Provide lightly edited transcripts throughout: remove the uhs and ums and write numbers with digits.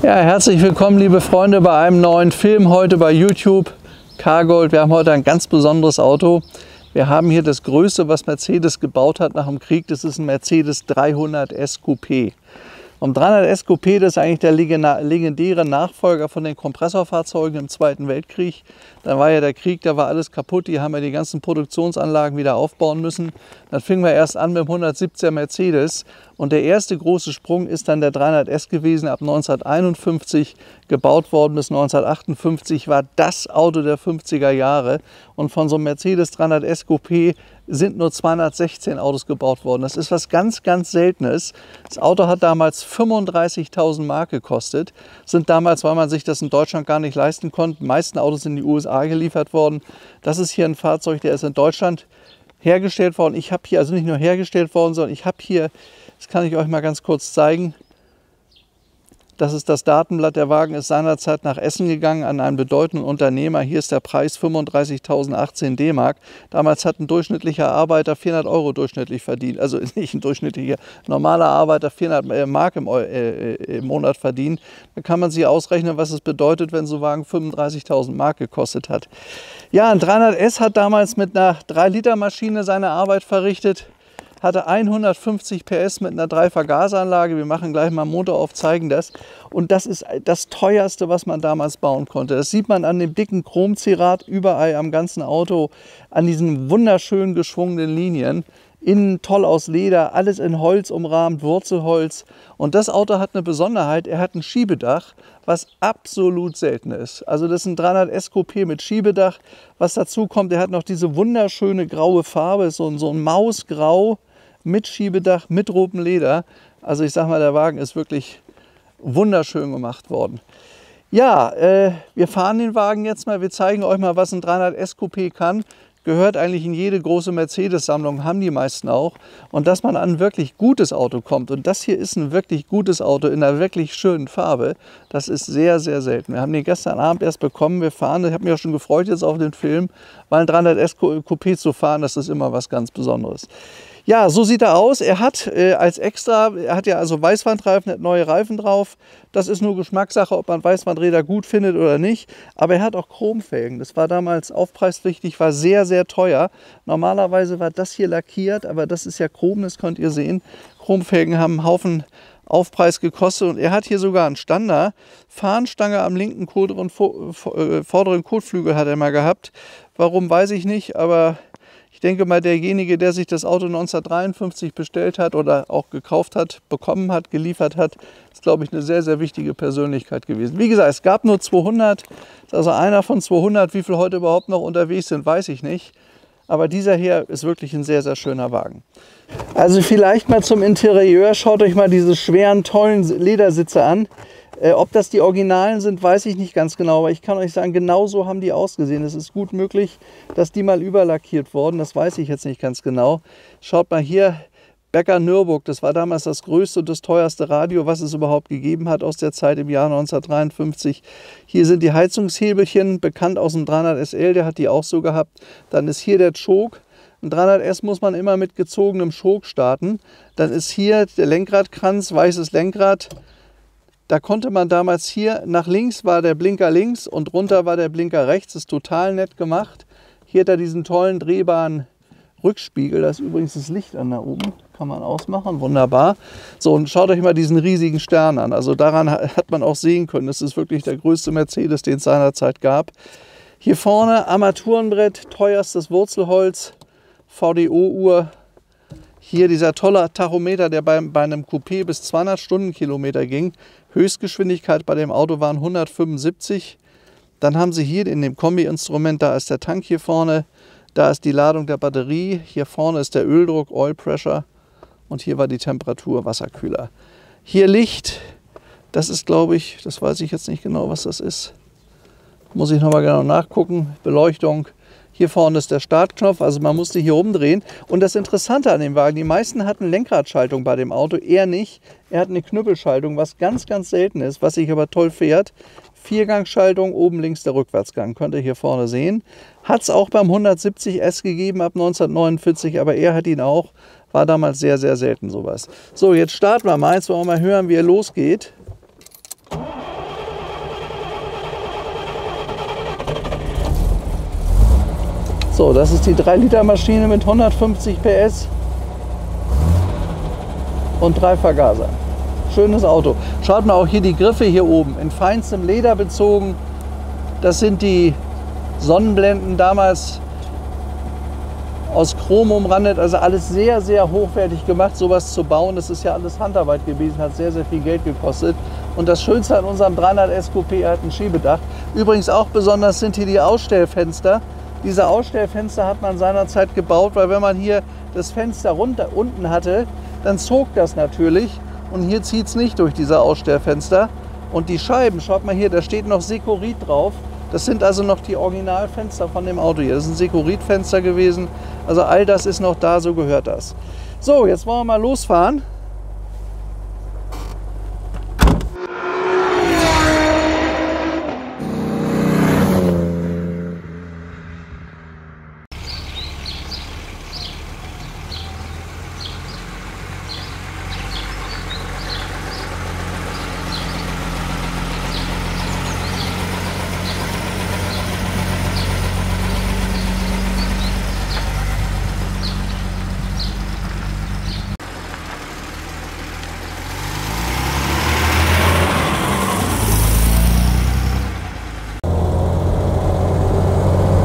Ja, herzlich willkommen, liebe Freunde, bei einem neuen Film heute bei YouTube. Cargold. Wir haben heute ein ganz besonderes Auto. Wir haben hier das Größte, was Mercedes gebaut hat nach dem Krieg. Das ist ein Mercedes 300S Coupé. Und 300S Coupé, das ist eigentlich der legendäre Nachfolger von den Kompressorfahrzeugen im Zweiten Weltkrieg. Dann war ja der Krieg, da war alles kaputt. Die haben ja die ganzen Produktionsanlagen wieder aufbauen müssen. Dann fingen wir erst an mit dem 170er Mercedes. Und der erste große Sprung ist dann der 300S gewesen, ab 1951 gebaut worden. Bis 1958 war das Auto der 50er Jahre. Und von so einem Mercedes 300S Coupé sind nur 216 Autos gebaut worden. Das ist was ganz, ganz Seltenes. Das Auto hat damals 35.000 Mark gekostet. Sind damals, weil man sich das in Deutschland gar nicht leisten konnte, die meisten Autos in die USA geliefert worden. Das ist hier ein Fahrzeug, der ist in Deutschland hergestellt worden. Ich habe hier, also nicht nur hergestellt worden, sondern ich habe hier, das kann ich euch mal ganz kurz zeigen. Das ist das Datenblatt. Der Wagen ist seinerzeit nach Essen gegangen an einen bedeutenden Unternehmer. Hier ist der Preis 35.018 D-Mark. Damals hat ein durchschnittlicher Arbeiter 400 Euro durchschnittlich verdient. Also nicht ein durchschnittlicher, normaler Arbeiter 400 Mark im Monat verdient. Da kann man sich ausrechnen, was es bedeutet, wenn so ein Wagen 35.000 Mark gekostet hat. Ja, ein 300S hat damals mit einer 3-Liter-Maschine seine Arbeit verrichtet. Hatte 150 PS mit einer 3-Vergasanlage. Wir machen gleich mal einen Motor auf, zeigen das. Und das ist das teuerste, was man damals bauen konnte. Das sieht man an dem dicken Chromzierat überall am ganzen Auto, an diesen wunderschön geschwungenen Linien. Innen toll aus Leder, alles in Holz umrahmt, Wurzelholz. Und das Auto hat eine Besonderheit, er hat ein Schiebedach, was absolut selten ist. Also das ist ein 300S Coupé mit Schiebedach. Was dazu kommt, er hat noch diese wunderschöne graue Farbe, so ein Mausgrau mit Schiebedach, mit rotem Leder. Also ich sag mal, der Wagen ist wirklich wunderschön gemacht worden. Ja, wir fahren den Wagen jetzt mal, wir zeigen euch mal, was ein 300S Coupé kann. Gehört eigentlich in jede große Mercedes-Sammlung, haben die meisten auch. Und dass man an ein wirklich gutes Auto kommt, und das hier ist ein wirklich gutes Auto in einer wirklich schönen Farbe, das ist sehr, sehr selten. Wir haben den gestern Abend erst bekommen, wir fahren, ich habe mich auch schon gefreut jetzt auf den Film, weil ein 300S Coupé zu fahren, das ist immer was ganz Besonderes. Ja, so sieht er aus. Er hat als Extra, er hat ja also Weißwandreifen, hat neue Reifen drauf. Das ist nur Geschmackssache, ob man Weißwandräder gut findet oder nicht. Aber er hat auch Chromfelgen. Das war damals aufpreispflichtig, war sehr, sehr teuer. Normalerweise war das hier lackiert, aber das ist ja Chrom, das könnt ihr sehen. Chromfelgen haben einen Haufen Aufpreis gekostet und er hat hier sogar einen Stander. Fahnenstange am linken vorderen Kotflügel hat er mal gehabt. Warum, weiß ich nicht, aber ich denke mal, derjenige, der sich das Auto 1953 bestellt hat oder auch gekauft hat, bekommen hat, geliefert hat, ist, glaube ich, eine sehr, sehr wichtige Persönlichkeit gewesen. Wie gesagt, es gab nur 200, ist also einer von 200. Wie viele heute überhaupt noch unterwegs sind, weiß ich nicht. Aber dieser hier ist wirklich ein sehr, sehr schöner Wagen. Also vielleicht mal zum Interieur. Schaut euch mal diese schweren, tollen Ledersitze an. Ob das die Originalen sind, weiß ich nicht ganz genau, aber ich kann euch sagen, genau so haben die ausgesehen. Es ist gut möglich, dass die mal überlackiert wurden, das weiß ich jetzt nicht ganz genau. Schaut mal hier, Becker Nürburg, das war damals das größte und das teuerste Radio, was es überhaupt gegeben hat aus der Zeit im Jahr 1953. Hier sind die Heizungshebelchen, bekannt aus dem 300 SL, der hat die auch so gehabt. Dann ist hier der Choke. Ein 300S muss man immer mit gezogenem Choke starten. Dann ist hier der Lenkradkranz, weißes Lenkrad. Da konnte man damals hier, nach links war der Blinker links und runter war der Blinker rechts. Das ist total nett gemacht. Hier hat er diesen tollen drehbaren Rückspiegel. Da ist übrigens das Licht an da oben. Kann man ausmachen, wunderbar. So, und schaut euch mal diesen riesigen Stern an. Also daran hat man auch sehen können, das ist wirklich der größte Mercedes, den es seinerzeit gab. Hier vorne Armaturenbrett, teuerstes Wurzelholz, VDO-Uhr. Hier dieser tolle Tachometer, der bei einem Coupé bis 200 Stundenkilometer ging. Höchstgeschwindigkeit bei dem Auto waren 175. Dann haben sie hier in dem Kombi-Instrument, da ist der Tank hier vorne, da ist die Ladung der Batterie, hier vorne ist der Öldruck, Oil Pressure und hier war die Temperatur, Wasserkühler. Hier Licht, das ist, glaube ich, das weiß ich jetzt nicht genau, was das ist. Muss ich nochmal genau nachgucken. Beleuchtung. Hier vorne ist der Startknopf, also man musste hier umdrehen. Und das Interessante an dem Wagen, die meisten hatten Lenkradschaltung bei dem Auto, er nicht. Er hat eine Knüppelschaltung, was ganz, ganz selten ist, was sich aber toll fährt. Viergangschaltung, oben links der Rückwärtsgang, könnt ihr hier vorne sehen. Hat es auch beim 170S gegeben ab 1949, aber er hat ihn auch. War damals sehr, sehr selten sowas. So, jetzt starten wir mal. Jetzt wollen wir mal hören, wie er losgeht. So, das ist die 3-Liter-Maschine mit 150 PS und 3 Vergasern. Schönes Auto. Schaut mal auch hier die Griffe hier oben, in feinstem Leder bezogen. Das sind die Sonnenblenden, damals aus Chrom umrandet, also alles sehr, sehr hochwertig gemacht, sowas zu bauen. Das ist ja alles Handarbeit gewesen, hat sehr, sehr viel Geld gekostet. Und das Schönste an unserem 300S Coupé hat ein Schiebedach. Übrigens auch besonders sind hier die Ausstellfenster. Diese Ausstellfenster hat man seinerzeit gebaut, weil wenn man hier das Fenster unten hatte, dann zog das natürlich. Und hier zieht es nicht durch diese Ausstellfenster. Und die Scheiben, schaut mal hier, da steht noch Securit drauf. Das sind also noch die Originalfenster von dem Auto hier. Das ist ein Securit-Fenster gewesen. Also all das ist noch da, so gehört das. So, jetzt wollen wir mal losfahren.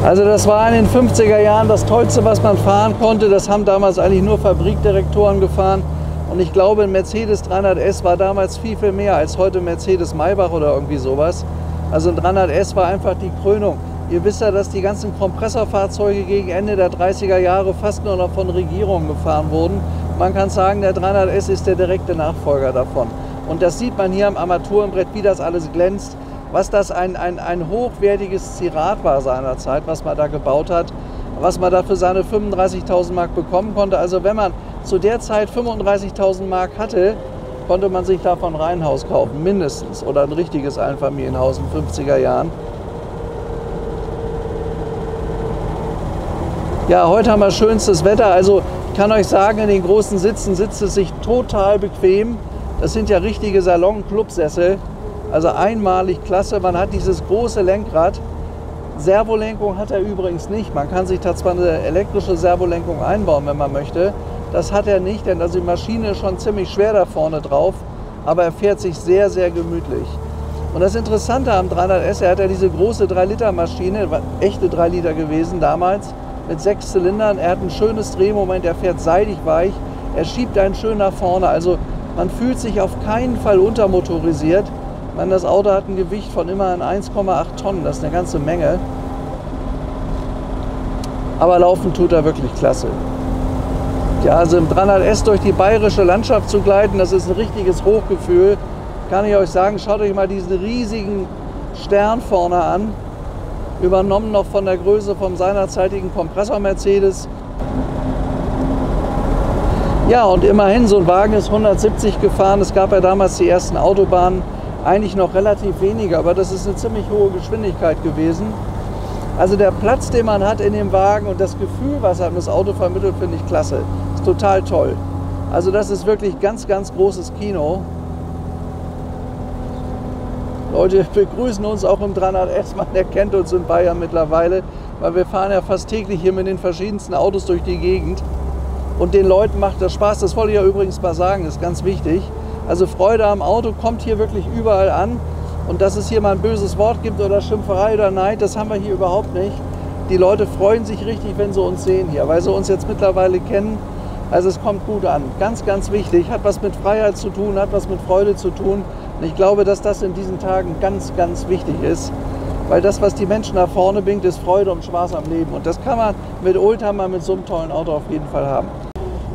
Also das war in den 50er Jahren das Tollste, was man fahren konnte. Das haben damals eigentlich nur Fabrikdirektoren gefahren. Und ich glaube, ein Mercedes 300S war damals viel, viel mehr als heute Mercedes Maybach oder irgendwie sowas. Also ein 300S war einfach die Krönung. Ihr wisst ja, dass die ganzen Kompressorfahrzeuge gegen Ende der 30er Jahre fast nur noch von Regierungen gefahren wurden. Man kann sagen, der 300S ist der direkte Nachfolger davon. Und das sieht man hier am Armaturenbrett, wie das alles glänzt. Was das ein hochwertiges Zierat war seinerzeit, was man da gebaut hat, was man da für seine 35.000 Mark bekommen konnte. Also wenn man zu der Zeit 35.000 Mark hatte, konnte man sich davon ein Reihenhaus kaufen, mindestens. Oder ein richtiges Einfamilienhaus in den 50er Jahren. Ja, heute haben wir schönstes Wetter. Also ich kann euch sagen, in den großen Sitzen sitzt es sich total bequem. Das sind ja richtige Salon-Clubsessel. Also einmalig klasse, man hat dieses große Lenkrad. Servolenkung hat er übrigens nicht. Man kann sich da zwar eine elektrische Servolenkung einbauen, wenn man möchte. Das hat er nicht, denn also die Maschine ist schon ziemlich schwer da vorne drauf. Aber er fährt sich sehr, sehr gemütlich. Und das Interessante am 300S, er hat ja diese große 3-Liter-Maschine, echte 3 Liter gewesen damals, mit 6 Zylindern. Er hat ein schönes Drehmoment, er fährt seidig weich, er schiebt einen schön nach vorne. Also man fühlt sich auf keinen Fall untermotorisiert. Das Auto hat ein Gewicht von immerhin 1,8 Tonnen, das ist eine ganze Menge. Aber laufen tut er wirklich klasse. Ja, also im 300S durch die bayerische Landschaft zu gleiten, das ist ein richtiges Hochgefühl. Kann ich euch sagen, schaut euch mal diesen riesigen Stern vorne an. Übernommen noch von der Größe vom seinerzeitigen Kompressor Mercedes. Ja, und immerhin, so ein Wagen ist 170 gefahren. Es gab ja damals die ersten Autobahnen. Eigentlich noch relativ weniger, aber das ist eine ziemlich hohe Geschwindigkeit gewesen. Also der Platz, den man hat in dem Wagen und das Gefühl, was einem das Auto vermittelt, finde ich klasse. Ist total toll. Also das ist wirklich ganz, ganz großes Kino. Leute begrüßen uns auch im 300S, man erkennt uns in Bayern mittlerweile, weil wir fahren ja fast täglich hier mit den verschiedensten Autos durch die Gegend. Und den Leuten macht das Spaß, das wollte ich ja übrigens mal sagen, das ist ganz wichtig. Also Freude am Auto kommt hier wirklich überall an. Und dass es hier mal ein böses Wort gibt oder Schimpferei oder Neid, das haben wir hier überhaupt nicht. Die Leute freuen sich richtig, wenn sie uns sehen hier, weil sie uns jetzt mittlerweile kennen. Also es kommt gut an. Ganz, ganz wichtig. Hat was mit Freiheit zu tun, hat was mit Freude zu tun. Und ich glaube, dass das in diesen Tagen ganz, ganz wichtig ist. Weil das, was die Menschen nach vorne bringt, ist Freude und Spaß am Leben. Und das kann man mit Oldtimer, mit so einem tollen Auto auf jeden Fall haben.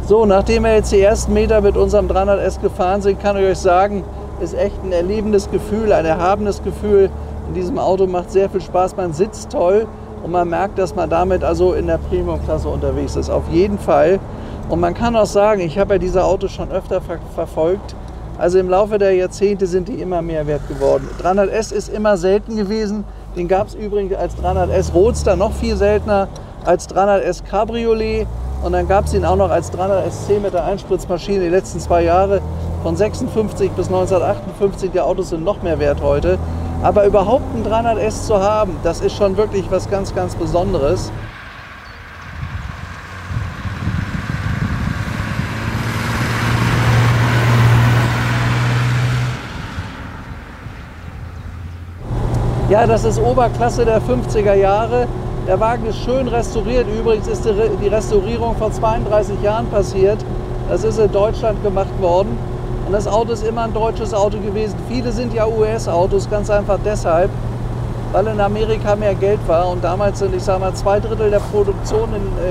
So, nachdem wir jetzt die ersten Meter mit unserem 300S gefahren sind, kann ich euch sagen, ist echt ein erlebendes Gefühl, ein erhabenes Gefühl. In diesem Auto macht sehr viel Spaß, man sitzt toll und man merkt, dass man damit also in der Premium-Klasse unterwegs ist, auf jeden Fall. Und man kann auch sagen, ich habe ja diese Autos schon öfter verfolgt, also im Laufe der Jahrzehnte sind die immer mehr wert geworden. 300S ist immer selten gewesen, den gab es übrigens als 300S Roadster noch viel seltener, als 300S Cabriolet. Und dann gab es ihn auch noch als 300SC mit der Einspritzmaschine die letzten 2 Jahre. Von 56 bis 1958, die Autos sind noch mehr wert heute. Aber überhaupt ein 300S zu haben, das ist schon wirklich was ganz, ganz Besonderes. Ja, das ist Oberklasse der 50er Jahre. Der Wagen ist schön restauriert. Übrigens ist die Restaurierung vor 32 Jahren passiert. Das ist in Deutschland gemacht worden. Und das Auto ist immer ein deutsches Auto gewesen. Viele sind ja US-Autos, ganz einfach deshalb, weil in Amerika mehr Geld war. Und damals sind, ich sage mal, 2/3 der Produktion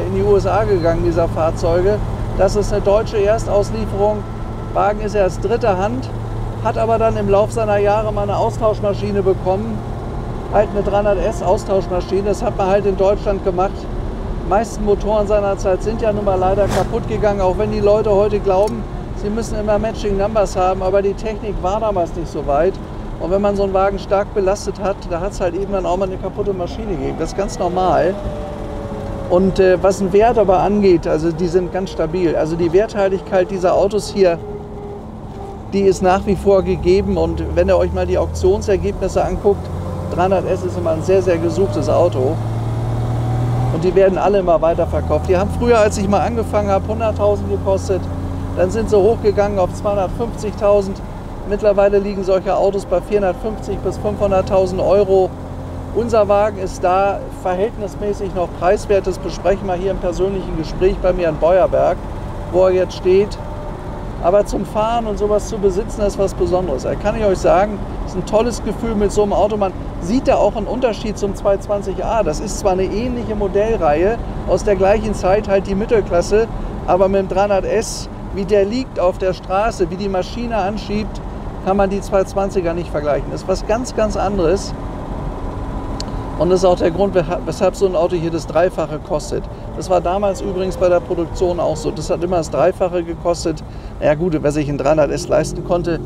in die USA gegangen, dieser Fahrzeuge. Das ist eine deutsche Erstauslieferung. Wagen ist erst dritter Hand, hat aber dann im Laufe seiner Jahre mal eine Austauschmaschine bekommen. Halt eine 300S Austauschmaschine, das hat man halt in Deutschland gemacht. Die meisten Motoren seiner Zeit sind ja nun mal leider kaputt gegangen, auch wenn die Leute heute glauben, sie müssen immer Matching Numbers haben, aber die Technik war damals nicht so weit. Und wenn man so einen Wagen stark belastet hat, da hat es halt eben dann auch mal eine kaputte Maschine gegeben. Das ist ganz normal. Und was den Wert aber angeht, also die sind ganz stabil. Also die Werthaltigkeit dieser Autos hier, die ist nach wie vor gegeben. Und wenn ihr euch mal die Auktionsergebnisse anguckt, 300S ist immer ein sehr, sehr gesuchtes Auto. Und die werden alle immer weiter verkauft. Die haben früher, als ich mal angefangen habe, 100.000 gekostet. Dann sind sie hochgegangen auf 250.000. Mittlerweile liegen solche Autos bei 450.000 bis 500.000 Euro. Unser Wagen ist da verhältnismäßig noch preiswert. Das besprechen wir hier im persönlichen Gespräch bei mir in Beuerberg, wo er jetzt steht. Aber zum Fahren und sowas zu besitzen, ist was Besonderes. Da kann ich euch sagen, es ist ein tolles Gefühl mit so einem Auto. Man sieht da auch einen Unterschied zum 220a. Das ist zwar eine ähnliche Modellreihe, aus der gleichen Zeit halt die Mittelklasse, aber mit dem 300S, wie der liegt auf der Straße, wie die Maschine anschiebt, kann man die 220er nicht vergleichen. Das ist was ganz, ganz anderes. Und das ist auch der Grund, weshalb so ein Auto hier das Dreifache kostet. Das war damals übrigens bei der Produktion auch so. Das hat immer das Dreifache gekostet. Ja gut, wer sich einen 300S leisten konnte,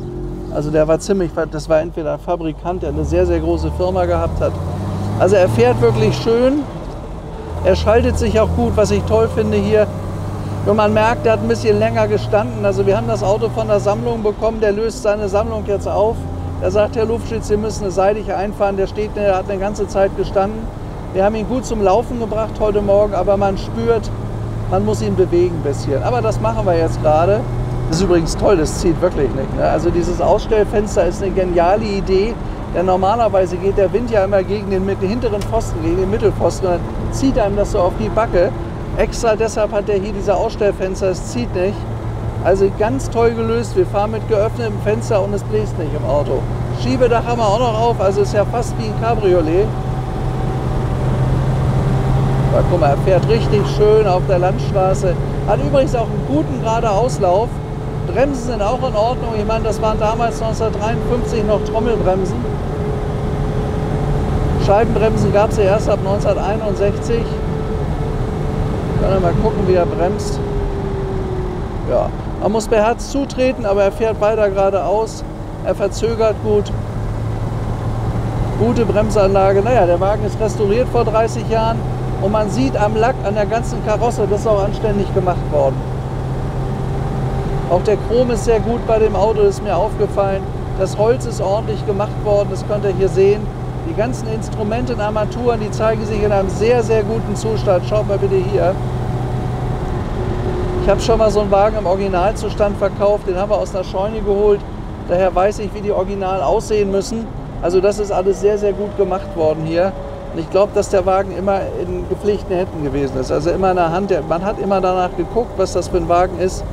also der war ziemlich, das war entweder ein Fabrikant, der eine sehr, sehr große Firma gehabt hat. Also er fährt wirklich schön. Er schaltet sich auch gut, was ich toll finde hier. Und man merkt, der hat ein bisschen länger gestanden. Also wir haben das Auto von der Sammlung bekommen, der löst seine Sammlung jetzt auf. Er sagt, Herr Lufschitz, Sie müssen es seitig einfahren. Der hat eine ganze Zeit gestanden. Wir haben ihn gut zum Laufen gebracht heute Morgen, aber man spürt, man muss ihn bewegen ein bisschen. Aber das machen wir jetzt gerade. Das ist übrigens toll, das zieht wirklich nicht. Ne? Also dieses Ausstellfenster ist eine geniale Idee. Denn normalerweise geht der Wind ja immer gegen den hinteren Pfosten, gegen den Mittelpfosten. Und dann zieht einem das so auf die Backe. Extra deshalb hat der hier diese Ausstellfenster, es zieht nicht. Also ganz toll gelöst, wir fahren mit geöffnetem Fenster und es bläst nicht im Auto. Schiebedach haben wir auch noch auf, also ist ja fast wie ein Cabriolet. Da, guck mal, er fährt richtig schön auf der Landstraße. Hat übrigens auch einen guten geradeauslauf. Bremsen sind auch in Ordnung. Ich meine, das waren damals 1953 noch Trommelbremsen. Scheibenbremsen gab es ja erst ab 1961. Können wir mal gucken, wie er bremst. Ja, man muss beherzt zutreten, aber er fährt weiter geradeaus. Er verzögert gut. Gute Bremsanlage. Naja, der Wagen ist restauriert vor 30 Jahren und man sieht am Lack, an der ganzen Karosse, das ist auch anständig gemacht worden. Auch der Chrom ist sehr gut bei dem Auto, ist mir aufgefallen. Das Holz ist ordentlich gemacht worden, das könnt ihr hier sehen. Die ganzen Instrumente und Armaturen, die zeigen sich in einem sehr, sehr guten Zustand. Schaut mal bitte hier. Ich habe schon mal so einen Wagen im Originalzustand verkauft, den haben wir aus einer Scheune geholt. Daher weiß ich, wie die Original aussehen müssen. Also das ist alles sehr, sehr gut gemacht worden hier. Und ich glaube, dass der Wagen immer in gepflegten Händen gewesen ist. Also immer in der Hand. Man hat immer danach geguckt, was das für ein Wagen ist.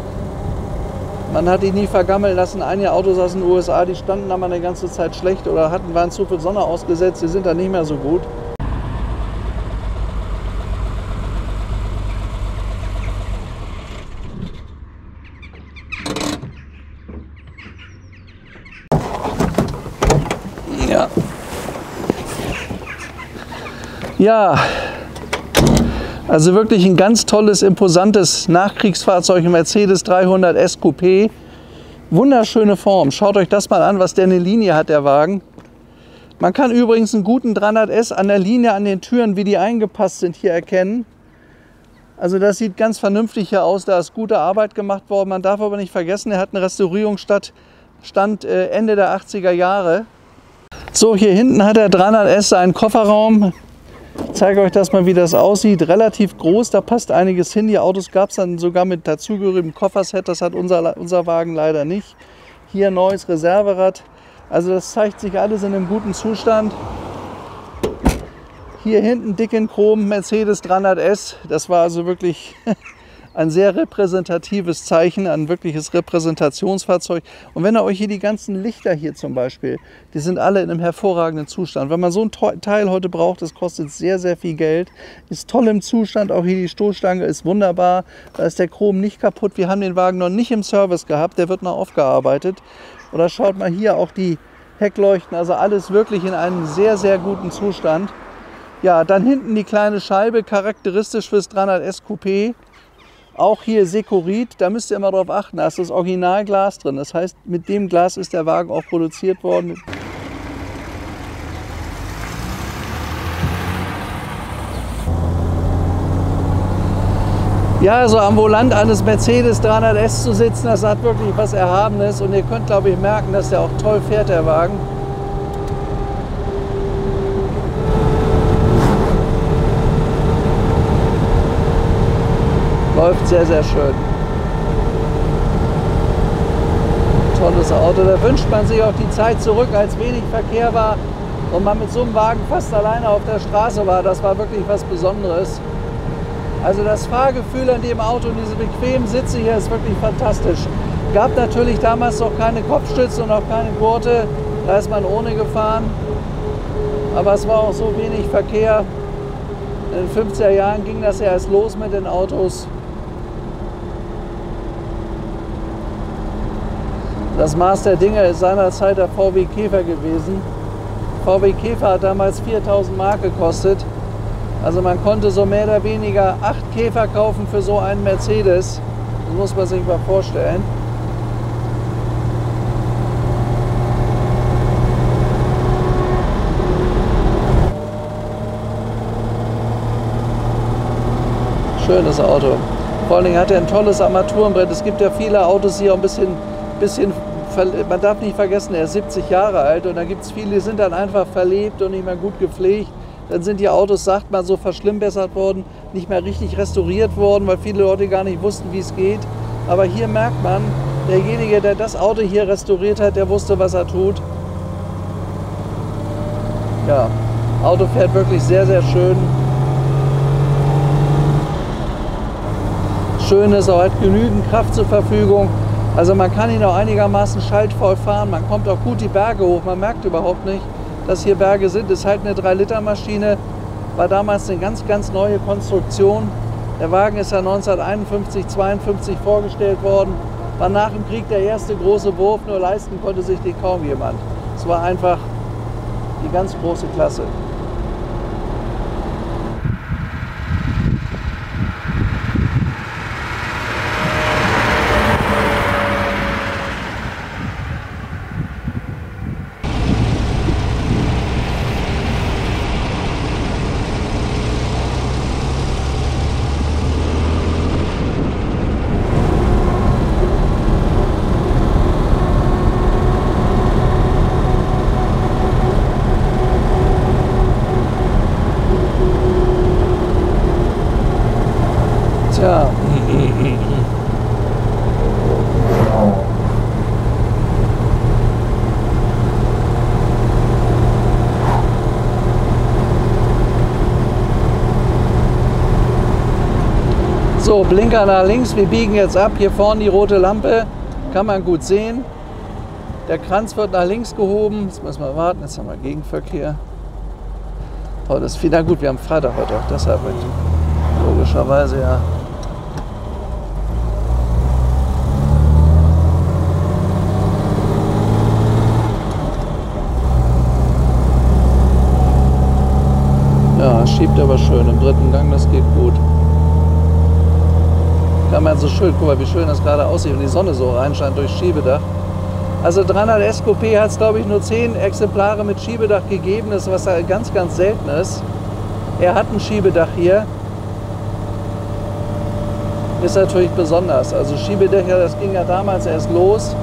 Man hat ihn nie vergammeln lassen. Einige Autos aus den USA, die standen da mal eine ganze Zeit schlecht oder waren zu viel Sonne ausgesetzt. Die sind dann nicht mehr so gut. Ja, also wirklich ein ganz tolles, imposantes Nachkriegsfahrzeug, ein Mercedes 300S Coupé. Wunderschöne Form. Schaut euch das mal an, was der eine Linie hat, der Wagen. Man kann übrigens einen guten 300S an der Linie, an den Türen, wie die eingepasst sind, hier erkennen. Also das sieht ganz vernünftig hier aus, da ist gute Arbeit gemacht worden. Man darf aber nicht vergessen, er hat eine Restaurierungsstand Ende der 80er Jahre. So, hier hinten hat der 300S einen Kofferraum. Ich zeige euch das mal, wie das aussieht. Relativ groß, da passt einiges hin. Die Autos gab es dann sogar mit dazugehörigem Kofferset. Das hat unser Wagen leider nicht. Hier neues Reserverad. Also das zeigt sich alles in einem guten Zustand. Hier hinten dick in Chrom Mercedes 300S. Das war also wirklich ein sehr repräsentatives Zeichen, ein wirkliches Repräsentationsfahrzeug. Und wenn ihr euch hier die ganzen Lichter hier zum Beispiel, die sind alle in einem hervorragenden Zustand. Wenn man so ein Teil heute braucht, das kostet sehr, sehr viel Geld. Ist toll im Zustand, auch hier die Stoßstange ist wunderbar. Da ist der Chrom nicht kaputt. Wir haben den Wagen noch nicht im Service gehabt, der wird noch aufgearbeitet. Oder schaut mal hier auch die Heckleuchten, also alles wirklich in einem sehr, sehr guten Zustand. Ja, dann hinten die kleine Scheibe, charakteristisch fürs 300S Coupé. Auch hier Securit, da müsst ihr immer darauf achten, da ist das Originalglas drin. Das heißt, mit dem Glas ist der Wagen auch produziert worden. Ja, also am Volant eines Mercedes 300S zu sitzen, das hat wirklich was Erhabenes. Und ihr könnt, glaube ich, merken, dass der auch toll fährt, der Wagen. Läuft sehr, sehr schön. Tolles Auto. Da wünscht man sich auch die Zeit zurück, als wenig Verkehr war und man mit so einem Wagen fast alleine auf der Straße war. Das war wirklich was Besonderes. Also das Fahrgefühl an dem Auto und diese bequemen Sitze hier ist wirklich fantastisch. Gab natürlich damals noch keine Kopfstütze und auch keine Gurte. Da ist man ohne gefahren. Aber es war auch so wenig Verkehr. In den 50er Jahren ging das ja erst los mit den Autos. Das Maß der Dinge ist seinerzeit der VW Käfer gewesen. VW Käfer hat damals 4.000 Mark gekostet. Also man konnte so mehr oder weniger 8 Käfer kaufen für so einen Mercedes. Das muss man sich mal vorstellen. Schönes Auto. Vor allen Dingen hat er ein tolles Armaturenbrett. Es gibt ja viele Autos, die auch ein bisschen, man darf nicht vergessen, er ist 70 Jahre alt und da gibt es viele, die sind dann einfach verlebt und nicht mehr gut gepflegt. Dann sind die Autos, sagt man, so verschlimmbessert worden, nicht mehr richtig restauriert worden, weil viele Leute gar nicht wussten, wie es geht. Aber hier merkt man, derjenige, der das Auto hier restauriert hat, der wusste, was er tut. Ja, Auto fährt wirklich sehr, sehr schön. Schön ist, er hat genügend Kraft zur Verfügung. Also man kann ihn auch einigermaßen schaltvoll fahren. Man kommt auch gut die Berge hoch. Man merkt überhaupt nicht, dass hier Berge sind. Es ist halt eine 3-Liter-Maschine. War damals eine ganz, ganz neue Konstruktion. Der Wagen ist ja 1951, 52 vorgestellt worden. War nach dem Krieg der erste große Wurf. Nur leisten konnte sich den kaum jemand. Es war einfach die ganz große Klasse. Tja. So, Blinker nach links, wir biegen jetzt ab. Hier vorne die rote Lampe, kann man gut sehen. Der Kranz wird nach links gehoben. Jetzt müssen wir warten, jetzt haben wir Gegenverkehr. Oh, das ist viel, na gut, wir haben Freitag heute auch, deshalb logischerweise ja. Ja, schiebt aber schön im dritten Gang, das geht gut. Kann man so schön, guck mal, wie schön das gerade aussieht, wenn die Sonne so reinscheint durchs Schiebedach. Also 300S Coupé hat es, glaube ich, nur 10 Exemplare mit Schiebedach gegeben, das ist was ganz, ganz selten ist. Er hat ein Schiebedach hier. Ist natürlich besonders. Also Schiebedächer, das ging ja damals erst los.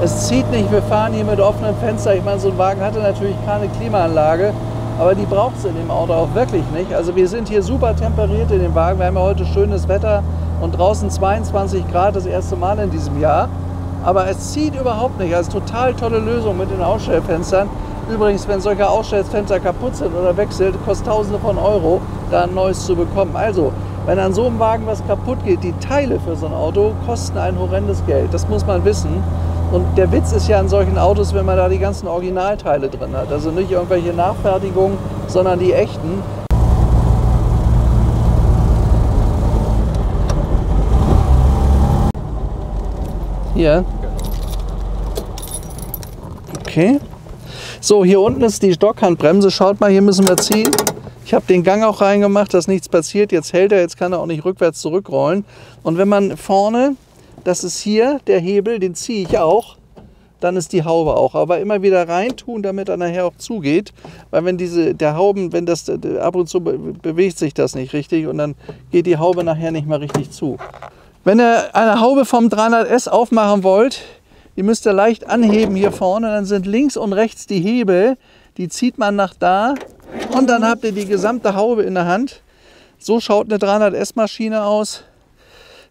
Es zieht nicht, wir fahren hier mit offenen Fenstern. Ich meine, so ein Wagen hatte natürlich keine Klimaanlage, aber die braucht es in dem Auto auch wirklich nicht. Also wir sind hier super temperiert in dem Wagen. Wir haben ja heute schönes Wetter und draußen 22 Grad das erste Mal in diesem Jahr. Aber es zieht überhaupt nicht. Also total tolle Lösung mit den Ausstellfenstern. Übrigens, wenn solche Ausstellfenster kaputt sind oder wechselt, kostet Tausende von Euro, da ein neues zu bekommen. Also, wenn an so einem Wagen was kaputt geht, die Teile für so ein Auto kosten ein horrendes Geld. Das muss man wissen. Und der Witz ist ja an solchen Autos, wenn man da die ganzen Originalteile drin hat. Also nicht irgendwelche Nachfertigungen, sondern die echten. Hier. Okay. So, hier unten ist die Stockhandbremse. Schaut mal, hier müssen wir ziehen. Ich habe den Gang auch reingemacht, dass nichts passiert. Jetzt hält er, jetzt kann er auch nicht rückwärts zurückrollen. Und wenn man vorne, das ist hier der Hebel, den ziehe ich auch, dann ist die Haube auch. Aber immer wieder reintun, damit er nachher auch zugeht. Weil wenn der Hauben, wenn das ab und zu bewegt sich das nicht richtig und dann geht die Haube nachher nicht mehr richtig zu. Wenn ihr eine Haube vom 300S aufmachen wollt, die müsst ihr leicht anheben hier vorne, dann sind links und rechts die Hebel, die zieht man nach da und dann habt ihr die gesamte Haube in der Hand. So schaut eine 300S Maschine aus.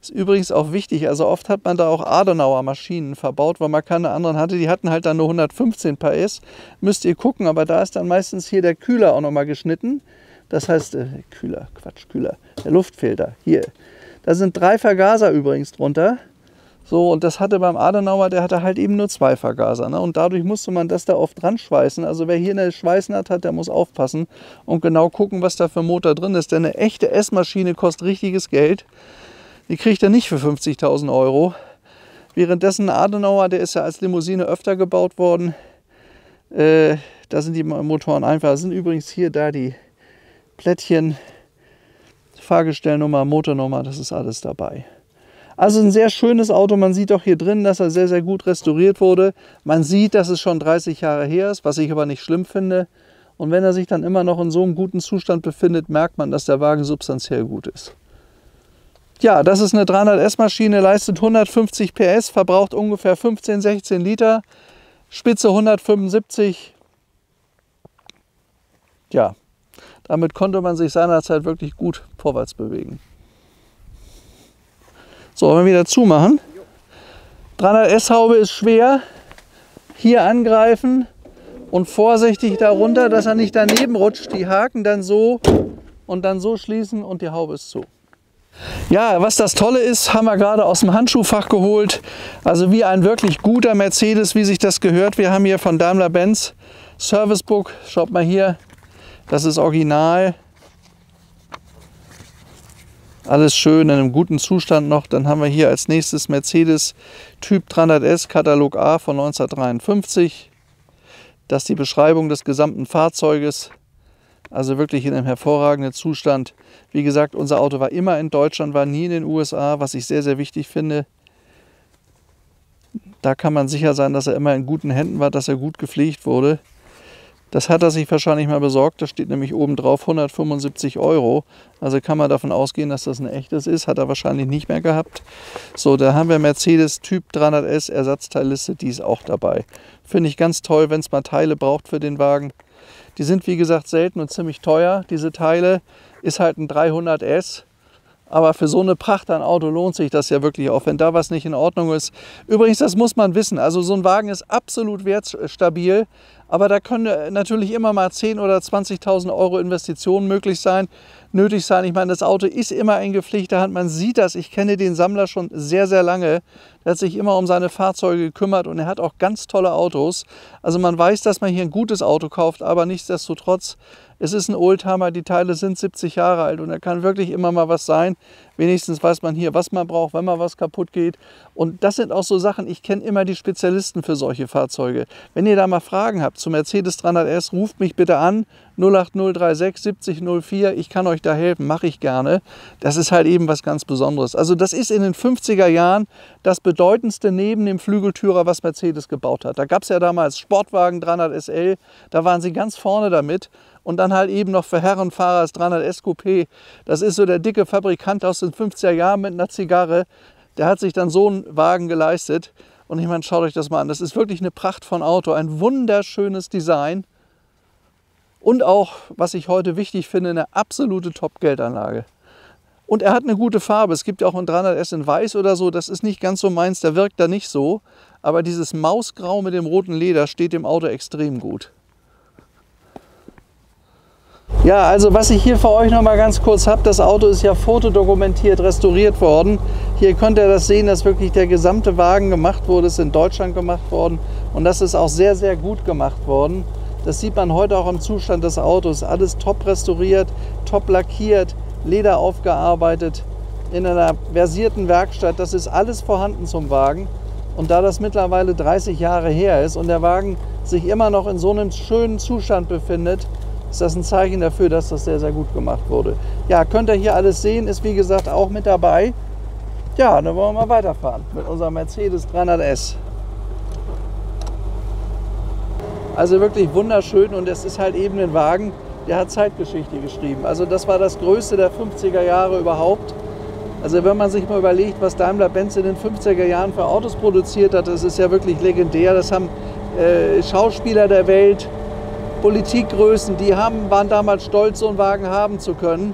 Ist übrigens auch wichtig, also oft hat man da auch Adenauer Maschinen verbaut, weil man keine anderen hatte. Die hatten halt dann nur 115 PS, müsst ihr gucken, aber da ist dann meistens hier der Kühler auch nochmal geschnitten. Das heißt, Kühler, der Luftfilter, hier. Da sind 3 Vergaser übrigens drunter. So, und das hatte beim Adenauer, der hatte halt eben nur 2 Vergaser. Ne? Und dadurch musste man das da oft dran schweißen. Also wer hier eine Schweißnaht hat, der muss aufpassen und genau gucken, was da für ein Motor drin ist. Denn eine echte S-Maschine kostet richtiges Geld. Die kriegt er nicht für 50.000 Euro. Währenddessen Adenauer, der ist ja als Limousine öfter gebaut worden. Da sind die Motoren einfach. Das sind übrigens hier da die Plättchen, Fahrgestellnummer, Motornummer, das ist alles dabei. Also ein sehr schönes Auto. Man sieht auch hier drin, dass er sehr, sehr gut restauriert wurde. Man sieht, dass es schon 30 Jahre her ist, was ich aber nicht schlimm finde. Und wenn er sich dann immer noch in so einem guten Zustand befindet, merkt man, dass der Wagen substanziell gut ist. Ja, das ist eine 300S Maschine, leistet 150 PS, verbraucht ungefähr 15, 16 Liter, Spitze 175. Ja, damit konnte man sich seinerzeit wirklich gut vorwärts bewegen. So, wollen wir wieder zumachen. 300S Haube ist schwer. Hier angreifen und vorsichtig darunter, dass er nicht daneben rutscht. Die Haken dann so und dann so schließen und die Haube ist zu. Ja, was das Tolle ist, haben wir gerade aus dem Handschuhfach geholt. Also wie ein wirklich guter Mercedes, wie sich das gehört. Wir haben hier von Daimler-Benz Servicebook. Schaut mal hier, das ist original. Alles schön in einem guten Zustand noch. Dann haben wir hier als nächstes Mercedes Typ 300S Katalog A von 1953. Das ist die Beschreibung des gesamten Fahrzeuges. Also wirklich in einem hervorragenden Zustand. Wie gesagt, unser Auto war immer in Deutschland, war nie in den USA, was ich sehr, sehr wichtig finde. Da kann man sicher sein, dass er immer in guten Händen war, dass er gut gepflegt wurde. Das hat er sich wahrscheinlich mal besorgt, da steht nämlich oben drauf 175 Euro. Also kann man davon ausgehen, dass das ein echtes ist, hat er wahrscheinlich nicht mehr gehabt. So, da haben wir Mercedes Typ 300S Ersatzteilliste, die ist auch dabei. Finde ich ganz toll, wenn es mal Teile braucht für den Wagen. Die sind wie gesagt selten und ziemlich teuer, diese Teile. Ist halt ein 300S. Aber für so eine Pracht an Auto lohnt sich das ja wirklich auch, wenn da was nicht in Ordnung ist. Übrigens, das muss man wissen, also so ein Wagen ist absolut wertstabil, aber da können natürlich immer mal 10.000 oder 20.000 Euro Investitionen nötig sein. Ich meine, das Auto ist immer in gepflegter Hand, man sieht das, ich kenne den Sammler schon sehr, sehr lange. Der hat sich immer um seine Fahrzeuge gekümmert und er hat auch ganz tolle Autos. Also man weiß, dass man hier ein gutes Auto kauft, aber nichtsdestotrotz, es ist ein Oldtimer, die Teile sind 70 Jahre alt und da kann wirklich immer mal was sein. Wenigstens weiß man hier, was man braucht, wenn mal was kaputt geht. Und das sind auch so Sachen, ich kenne immer die Spezialisten für solche Fahrzeuge. Wenn ihr da mal Fragen habt zum Mercedes 300S, ruft mich bitte an, 08036 70 04, ich kann euch da helfen, mache ich gerne. Das ist halt eben was ganz Besonderes. Also das ist in den 50er Jahren das bedeutendste neben dem Flügeltürer, was Mercedes gebaut hat. Da gab es ja damals Sportwagen 300 SL, da waren sie ganz vorne damit. Und dann halt eben noch für Herrenfahrer das 300S Coupé. Das ist so der dicke Fabrikant aus den 50er Jahren mit einer Zigarre. Der hat sich dann so einen Wagen geleistet. Und ich meine, schaut euch das mal an. Das ist wirklich eine Pracht von Auto. Ein wunderschönes Design. Und auch, was ich heute wichtig finde, eine absolute Top-Geldanlage. Und er hat eine gute Farbe. Es gibt ja auch ein 300S in Weiß oder so. Das ist nicht ganz so meins, der wirkt da nicht so. Aber dieses Mausgrau mit dem roten Leder steht dem Auto extrem gut. Ja, also was ich hier für euch noch mal ganz kurz habe, das Auto ist ja fotodokumentiert, restauriert worden. Hier könnt ihr das sehen, dass wirklich der gesamte Wagen gemacht wurde, ist in Deutschland gemacht worden und das ist auch sehr, sehr gut gemacht worden. Das sieht man heute auch im Zustand des Autos, alles top restauriert, top lackiert, Leder aufgearbeitet, in einer versierten Werkstatt, das ist alles vorhanden zum Wagen. Und da das mittlerweile 30 Jahre her ist und der Wagen sich immer noch in so einem schönen Zustand befindet, ist das ein Zeichen dafür, dass das sehr, sehr gut gemacht wurde. Ja, könnt ihr hier alles sehen, ist wie gesagt auch mit dabei. Ja, dann wollen wir mal weiterfahren mit unserem Mercedes 300S. Also wirklich wunderschön und es ist halt eben ein Wagen, der hat Zeitgeschichte geschrieben. Also das war das Größte der 50er Jahre überhaupt. Also wenn man sich mal überlegt, was Daimler-Benz in den 50er Jahren für Autos produziert hat, das ist ja wirklich legendär. Das haben Schauspieler der Welt, Politikgrößen, die waren damals stolz, so einen Wagen haben zu können.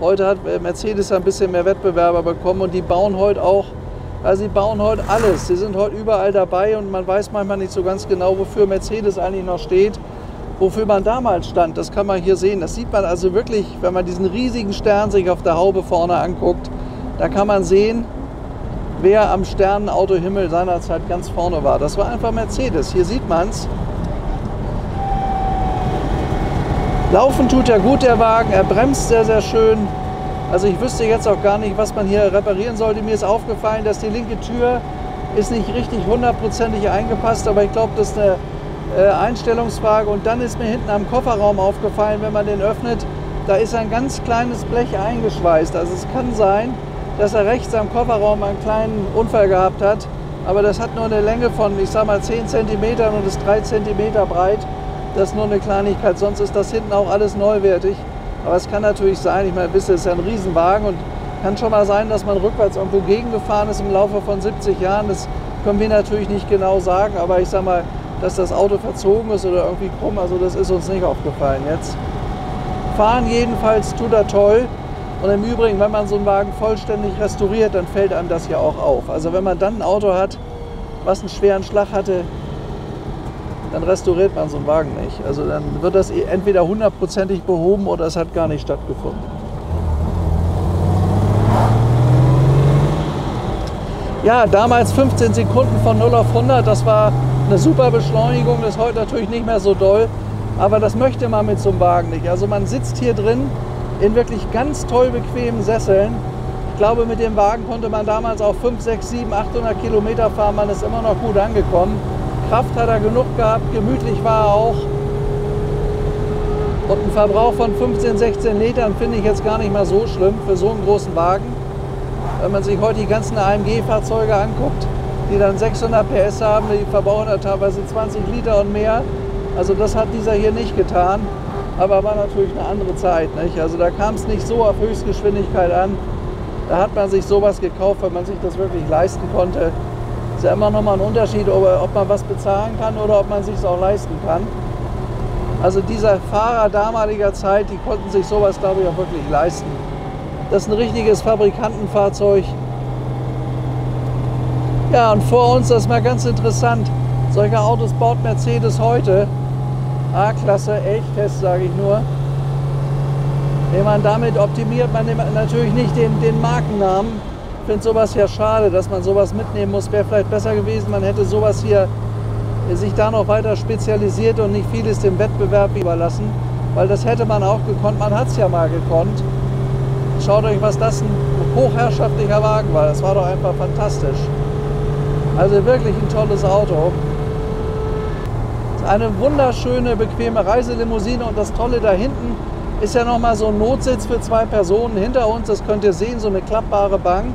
Heute hat Mercedes ein bisschen mehr Wettbewerber bekommen und die bauen heute auch, also sie bauen heute alles. Sie sind heute überall dabei und man weiß manchmal nicht so ganz genau, wofür Mercedes eigentlich noch steht, wofür man damals stand. Das kann man hier sehen. Das sieht man also wirklich, wenn man diesen riesigen Stern sich auf der Haube vorne anguckt, da kann man sehen, wer am Sternenautohimmel seinerzeit ganz vorne war. Das war einfach Mercedes. Hier sieht man es. Laufen tut er gut, der Wagen. Er bremst sehr, sehr schön. Also ich wüsste jetzt auch gar nicht, was man hier reparieren sollte. Mir ist aufgefallen, dass die linke Tür ist nicht richtig hundertprozentig eingepasst, aber ich glaube, das ist eine Einstellungsfrage. Und dann ist mir hinten am Kofferraum aufgefallen, wenn man den öffnet, da ist ein ganz kleines Blech eingeschweißt. Also es kann sein, dass er rechts am Kofferraum einen kleinen Unfall gehabt hat, aber das hat nur eine Länge von, ich sag mal, 10 cm und ist 3 cm breit. Das ist nur eine Kleinigkeit, sonst ist das hinten auch alles neuwertig. Aber es kann natürlich sein, ich meine, wisst ihr, es ist ja ein Riesenwagen und kann schon mal sein, dass man rückwärts irgendwo gegengefahren ist im Laufe von 70 Jahren. Das können wir natürlich nicht genau sagen, aber ich sag mal, dass das Auto verzogen ist oder irgendwie krumm, also das ist uns nicht aufgefallen jetzt. Fahren jedenfalls tut er toll. Und im Übrigen, wenn man so einen Wagen vollständig restauriert, dann fällt einem das ja auch auf. Also wenn man dann ein Auto hat, was einen schweren Schlag hatte, dann restauriert man so einen Wagen nicht. Also dann wird das entweder hundertprozentig behoben oder es hat gar nicht stattgefunden. Ja, damals 15 Sekunden von 0 auf 100, das war eine super Beschleunigung, das ist heute natürlich nicht mehr so doll, aber das möchte man mit so einem Wagen nicht. Also man sitzt hier drin in wirklich ganz toll bequemen Sesseln. Ich glaube, mit dem Wagen konnte man damals auch 5, 6, 7, 800 Kilometer fahren, man ist immer noch gut angekommen. Kraft hat er genug gehabt, gemütlich war er auch. Und ein Verbrauch von 15, 16 Litern finde ich jetzt gar nicht mal so schlimm für so einen großen Wagen. Wenn man sich heute die ganzen AMG-Fahrzeuge anguckt, die dann 600 PS haben, die verbrauchen ja teilweise 20 Liter und mehr. Also das hat dieser hier nicht getan, aber war natürlich eine andere Zeit, nicht? Also da kam es nicht so auf Höchstgeschwindigkeit an. Da hat man sich sowas gekauft, weil man sich das wirklich leisten konnte. Ist ja immer noch mal ein Unterschied, ob man was bezahlen kann oder ob man sich es auch leisten kann. Also dieser Fahrer damaliger Zeit, die konnten sich sowas, glaube ich, auch wirklich leisten. Das ist ein richtiges Fabrikantenfahrzeug. Ja, und vor uns, das ist mal ganz interessant, solche Autos baut Mercedes heute. A-Klasse, Elchtest, sage ich nur. Damit optimiert man natürlich nicht den Markennamen. Ich finde sowas ja schade, dass man sowas mitnehmen muss. Wäre vielleicht besser gewesen, man hätte sowas hier sich da noch weiter spezialisiert und nicht vieles dem Wettbewerb überlassen. Weil das hätte man auch gekonnt, man hat es ja mal gekonnt. Schaut euch, was das ein hochherrschaftlicher Wagen war. Das war doch einfach fantastisch. Also wirklich ein tolles Auto. Eine wunderschöne, bequeme Reiselimousine und das Tolle da hinten ist ja nochmal so ein Notsitz für 2 Personen. Hinter uns, das könnt ihr sehen, so eine klappbare Bank.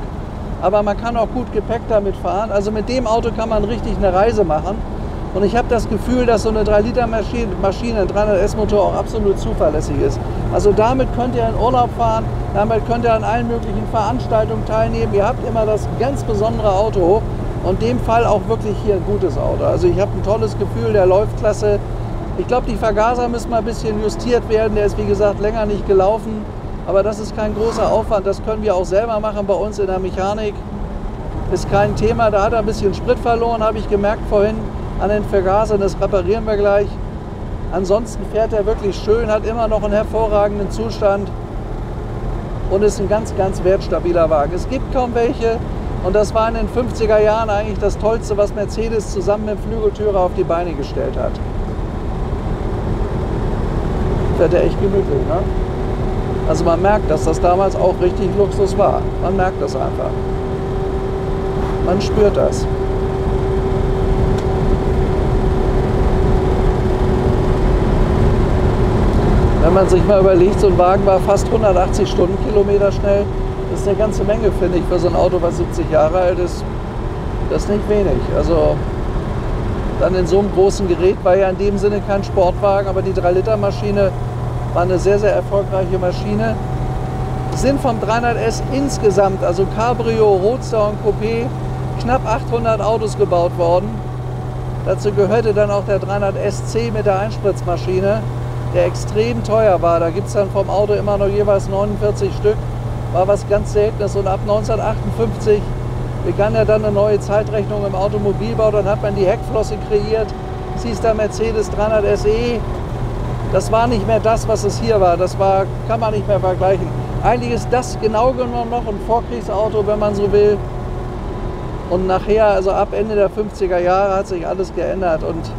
Aber man kann auch gut Gepäck damit fahren. Also mit dem Auto kann man richtig eine Reise machen. Und ich habe das Gefühl, dass so eine 3-Liter-Maschine, ein 300S-Motor auch absolut zuverlässig ist. Also damit könnt ihr in Urlaub fahren, damit könnt ihr an allen möglichen Veranstaltungen teilnehmen. Ihr habt immer das ganz besondere Auto und in dem Fall auch wirklich hier ein gutes Auto. Also ich habe ein tolles Gefühl, der läuft klasse. Ich glaube, die Vergaser müssen mal ein bisschen justiert werden. Der ist, wie gesagt, länger nicht gelaufen. Aber das ist kein großer Aufwand. Das können wir auch selber machen bei uns in der Mechanik. Ist kein Thema. Da hat er ein bisschen Sprit verloren, habe ich gemerkt vorhin an den Vergasern. Das reparieren wir gleich. Ansonsten fährt er wirklich schön, hat immer noch einen hervorragenden Zustand und ist ein ganz, ganz wertstabiler Wagen. Es gibt kaum welche und das war in den 50er Jahren eigentlich das Tollste, was Mercedes zusammen mit dem Flügeltürer auf die Beine gestellt hat. Fährt er echt gemütlich, ne? Also man merkt, dass das damals auch richtig Luxus war. Man merkt das einfach. Man spürt das. Wenn man sich mal überlegt, so ein Wagen war fast 180 Stundenkilometer schnell. Das ist eine ganze Menge, finde ich, für so ein Auto, was 70 Jahre alt ist. Das ist nicht wenig. Also dann in so einem großen Gerät, war ja in dem Sinne kein Sportwagen, aber die 3-Liter-Maschine war eine sehr, sehr erfolgreiche Maschine. Sind vom 300S insgesamt, also Cabrio, Roadster und Coupé, knapp 800 Autos gebaut worden. Dazu gehörte dann auch der 300SC mit der Einspritzmaschine, der extrem teuer war. Da gibt es dann vom Auto immer noch jeweils 49 Stück. War was ganz Seltenes. Und ab 1958 begann ja dann eine neue Zeitrechnung im Automobilbau. Dann hat man die Heckflosse kreiert. Es hieß der Mercedes 300 SE. Das war nicht mehr das, was es hier war. Kann man nicht mehr vergleichen. Eigentlich ist das genau genommen noch ein Vorkriegsauto, wenn man so will. Und nachher, also ab Ende der 50er Jahre, hat sich alles geändert. Und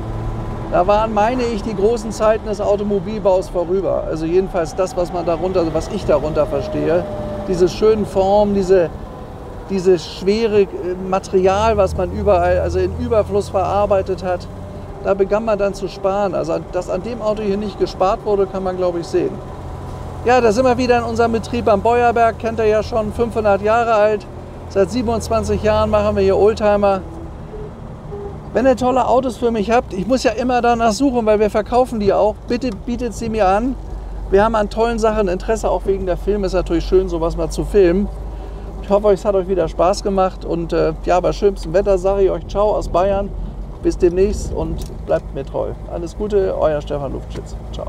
da waren, meine ich, die großen Zeiten des Automobilbaus vorüber. Also jedenfalls das, was ich darunter verstehe. Diese schönen Formen, dieses schwere Material, was man überall, also in Überfluss verarbeitet hat. Da begann man dann zu sparen. Also dass an dem Auto hier nicht gespart wurde, kann man, glaube ich, sehen. Ja, da sind wir wieder in unserem Betrieb am Beuerberg. Kennt ihr ja schon, 500 Jahre alt. Seit 27 Jahren machen wir hier Oldtimer. Wenn ihr tolle Autos für mich habt, ich muss ja immer danach suchen, weil wir verkaufen die auch. Bitte bietet sie mir an. Wir haben an tollen Sachen Interesse, auch wegen der Filme. Ist natürlich schön, sowas mal zu filmen. Ich hoffe, es hat euch wieder Spaß gemacht. Und ja, bei schönstem Wetter sage ich euch ciao aus Bayern. Bis demnächst und bleibt mir treu. Alles Gute, euer Stefan Lufschitz. Ciao.